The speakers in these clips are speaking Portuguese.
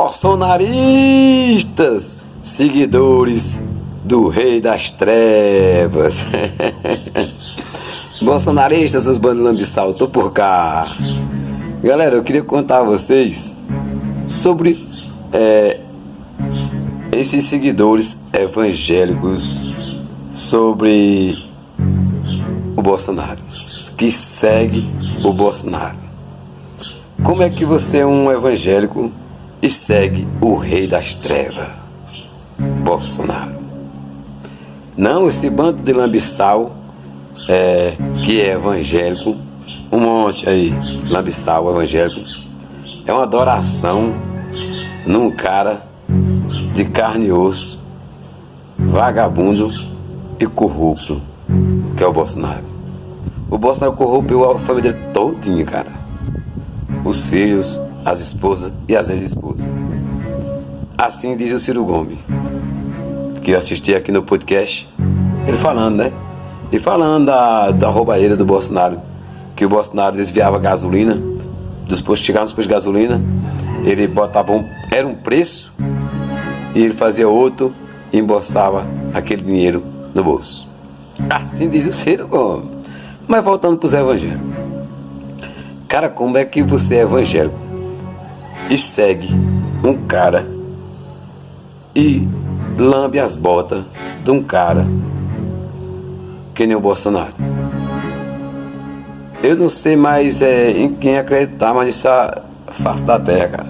Bolsonaristas, seguidores do Rei das Trevas. Bolsonaristas, os bandos lambiçal, tô por cá. Galera, eu queria contar a vocês sobre esses seguidores evangélicos, sobre o Bolsonaro, que segue o Bolsonaro. Como é que você é um evangélico e segue o Rei das Trevas, Bolsonaro? Não, esse bando de lambiçal que é evangélico, um monte aí, lambiçal evangélico, é uma adoração num cara de carne e osso, vagabundo e corrupto, que é o Bolsonaro. O Bolsonaro corrompeu a família todinha, cara. Os filhos, as esposas e as ex-esposas. Assim diz o Ciro Gomes, que eu assisti aqui no podcast, ele falando, né? E falando da roubalheira do Bolsonaro, que o Bolsonaro desviava gasolina dos postos, chegava nos postos de gasolina, ele botava era um preço e ele fazia outro e embolsava aquele dinheiro no bolso. Assim diz o Ciro Gomes. Mas voltando para os evangélicos, cara, como é que você é evangélico e segue um cara e lambe as botas de um cara que nem o Bolsonaro? Eu não sei mais em quem acreditar, mas isso é face da terra, cara.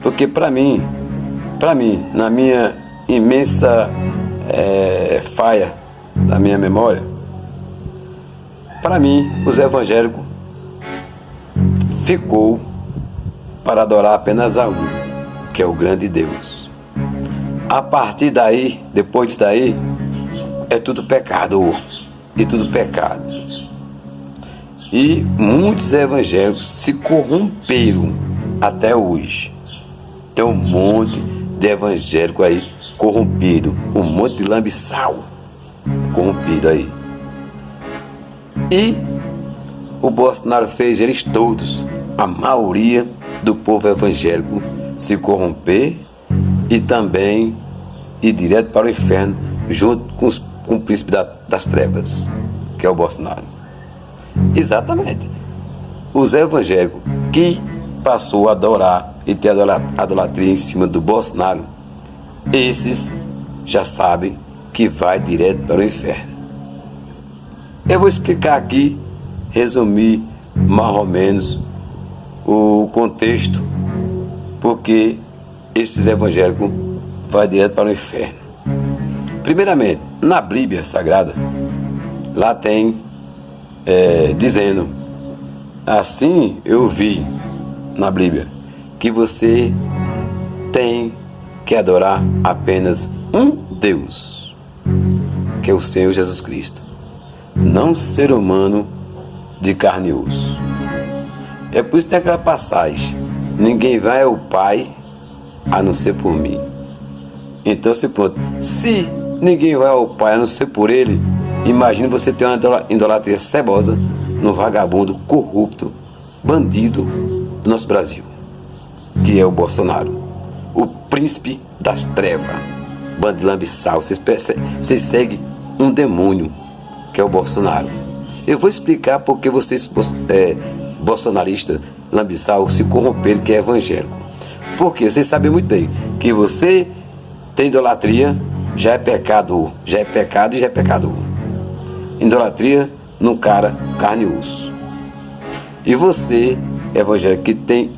Porque pra mim, na minha imensa falha da minha memória, pra mim, os evangélicos ficou para adorar apenas a um, que é o grande Deus. A partir daí, depois disso daí, é tudo pecado, e tudo pecado. E muitos evangélicos se corromperam até hoje. Tem um monte de evangélico aí corrompido, um monte de lambiçal corrompido aí. E o Bolsonaro fez eles todos, a maioria do povo evangélico, se corromper e também ir direto para o inferno, junto com o príncipe das trevas, que é o Bolsonaro. Exatamente. Os evangélicos que passou a adorar e ter idolatria em cima do Bolsonaro, esses já sabem que vai direto para o inferno. Eu vou explicar aqui, resumir mais ou menos o contexto, porque esses evangélicos vai direto para o inferno. Primeiramente, na Bíblia Sagrada, lá tem dizendo, assim eu vi na Bíblia, que você tem que adorar apenas um Deus, que é o Senhor Jesus Cristo, não ser humano de carne e osso. É por isso que tem aquela passagem, ninguém vai ao Pai a não ser por mim. Então, se ninguém vai ao Pai a não ser por Ele, imagine você ter uma idolatria cebosa no vagabundo corrupto, bandido do nosso Brasil, que é o Bolsonaro, o príncipe das trevas, bando de lambiçal. Vocês seguem um demônio, que é o Bolsonaro. Eu vou explicar porque vocês bolsonaristas, lambiçal, se corromperam, que é evangélico. Porque vocês sabem muito bem que você tem idolatria, já é pecado e já é pecador. Idolatria num cara carne e osso. E você, evangélico, que tem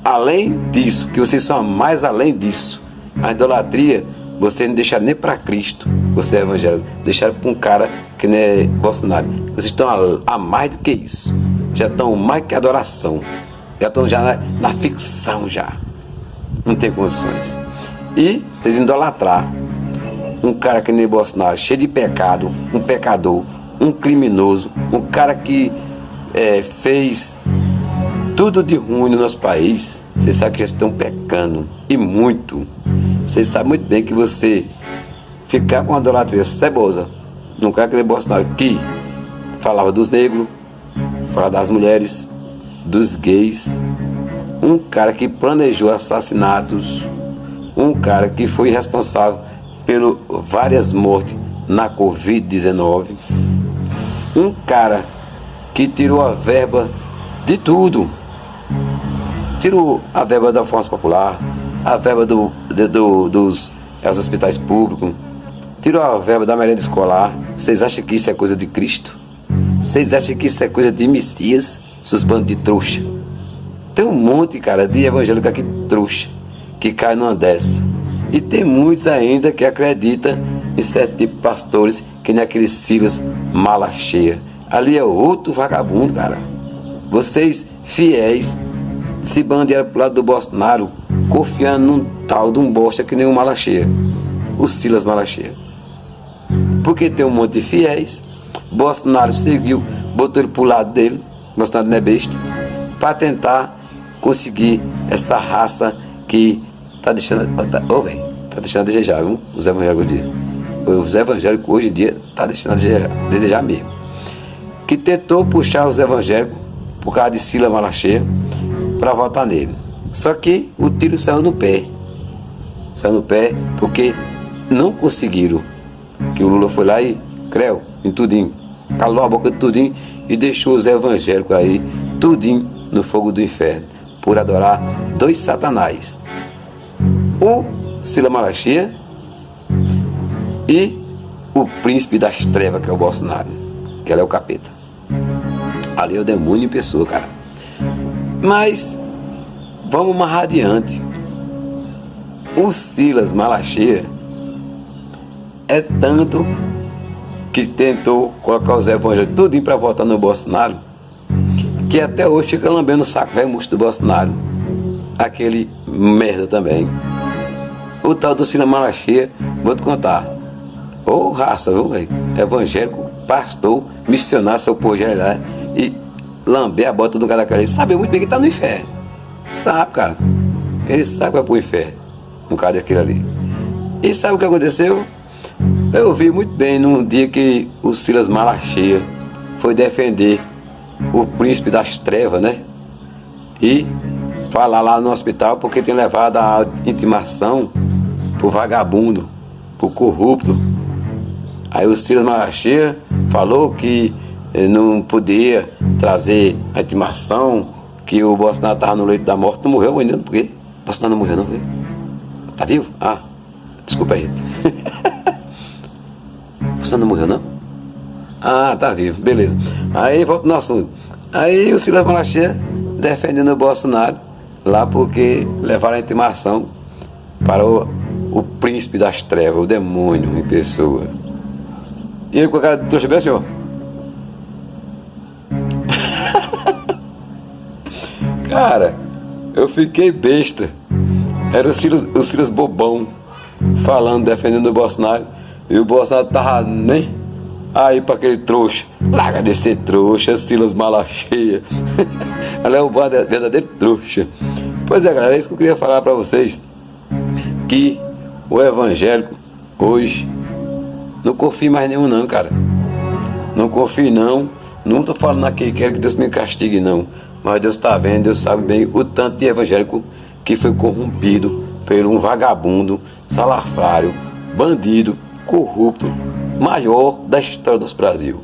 além disso, que vocês são mais além disso, a idolatria, você não deixaram nem para Cristo, você é evangélico, deixaram para um cara que não é Bolsonaro. Vocês estão a mais do que isso, já estão mais que adoração, já estão já na ficção já, não tem condições. E vocês idolatrar um cara que nem Bolsonaro, cheio de pecado, um pecador, um criminoso, um cara que fez tudo de ruim no nosso país. Vocês sabem que eles estão pecando, e muito. Vocês sabem muito bem que você ficar com uma idolatria cebosa num cara que nem Bolsonaro, que falava dos negros, falava das mulheres, dos gays, um cara que planejou assassinatos, um cara que foi responsável por várias mortes na Covid-19, um cara que tirou a verba de tudo. Tirou a verba da Força Popular, a verba dos hospitais públicos, tirou a verba da merenda escolar. Vocês acham que isso é coisa de Cristo? Vocês acham que isso é coisa de Messias? Seus bandos de trouxa. Tem um monte, cara, de evangélico aqui trouxa, que cai numa dessa. E tem muitos ainda que acreditam em certo tipo de pastores, que nem aquele Silas Malacheia. Ali é outro vagabundo, cara. Vocês, fiéis, se bandearam pro lado do Bolsonaro, confiando num tal de um bosta que nem o Malacheia, o Silas Malacheia. Porque tem um monte de fiéis, Bolsonaro seguiu, botou ele pro lado dele, Bolsonaro não é besta, para tentar conseguir essa raça que tá deixando, tá deixando a desejar, viu? Os evangélicos hoje em dia tá deixando a desejar mesmo. Que tentou puxar os evangélicos por causa de Silas Malacheia para votar nele. Só que o tiro saiu no pé. Saiu no pé porque não conseguiram. Que o Lula foi lá e creu em tudinho, calou a boca de tudinho e deixou os evangélicos aí tudinho no fogo do inferno por adorar dois satanás, o Silas Malacheia e o príncipe das trevas, que é o Bolsonaro, que ele é o capeta. Ali é o demônio em pessoa, cara. Mas vamos mais adiante. O Silas Malacheia é tanto que tentou colocar os evangélicos tudinho para votar no Bolsonaro, que até hoje fica lambendo o saco velho murcho do Bolsonaro. Aquele merda também. O tal do Silas Malacheia, vou te contar. Ô raça, viu, velho? Evangélico, pastor, missionário, seu povo já lá e lamber a bota do cara daquele. Ele sabe muito bem que tá no inferno. Sabe, cara. Ele sabe que vai pro inferno. Um cara daquele ali. E sabe o que aconteceu? Eu vi muito bem num dia que o Silas Malacheia foi defender o príncipe das trevas, né? E falar lá no hospital porque tem levado a intimação pro vagabundo, pro corrupto. Aí o Silas Malacheia falou que não podia trazer a intimação, que o Bolsonaro estava no leito da morte. Não morreu ainda, por quê? O Bolsonaro não morreu, não, viu? Tá vivo? Ah, desculpa aí. O Bolsonaro não morreu, não? Ah, tá vivo, beleza. Aí volta no assunto. Aí o Silas Malacheia defendendo o Bolsonaro lá porque levaram a intimação para o príncipe das trevas, o demônio em pessoa. E ele com a cara de trouxa bem assim, ó. Cara, eu fiquei besta. Era o Silas bobão falando, defendendo o Bolsonaro. E o Bolsonaro tava nem aí para aquele trouxa. Larga de ser trouxa, Silas Malacheia. Ela é o verdadeiro trouxa. Pois é, galera, é isso que eu queria falar para vocês. Que o evangélico hoje não confio mais nenhum não, cara. Não confio não. Não tô falando aqui, quero que Deus me castigue não. Mas Deus está vendo, Deus sabe bem o tanto de evangélico que foi corrompido por um vagabundo, salafrário, bandido, corrupto, maior da história do Brasil.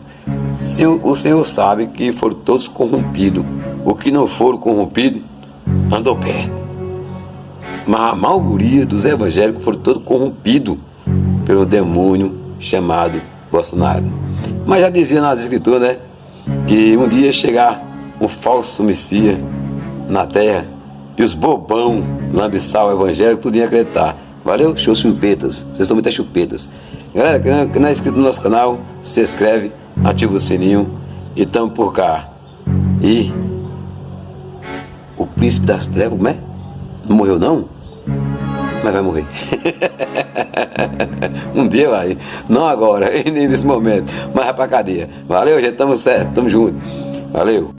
O Senhor sabe que foram todos corrompidos. O que não foram corrompidos, andou perto. Mas a maioria dos evangélicos foram todos corrompidos pelo demônio chamado Bolsonaro. Mas já dizia nas escrituras, né, que um dia chegar um falso Messias na terra e os bobão lambiçar o evangélico, tudo ia acreditar. Valeu, show chupetas. Vocês estão muitas chupetas. Galera, quem não é inscrito no nosso canal, se inscreve, ativa o sininho e tamo por cá. E o príncipe das trevas, como é? Não morreu não? Mas vai morrer. Um dia vai. Não agora, nem nesse momento. Mas vai pra cadeia. Valeu, gente, tamo certo, tamo junto. Valeu.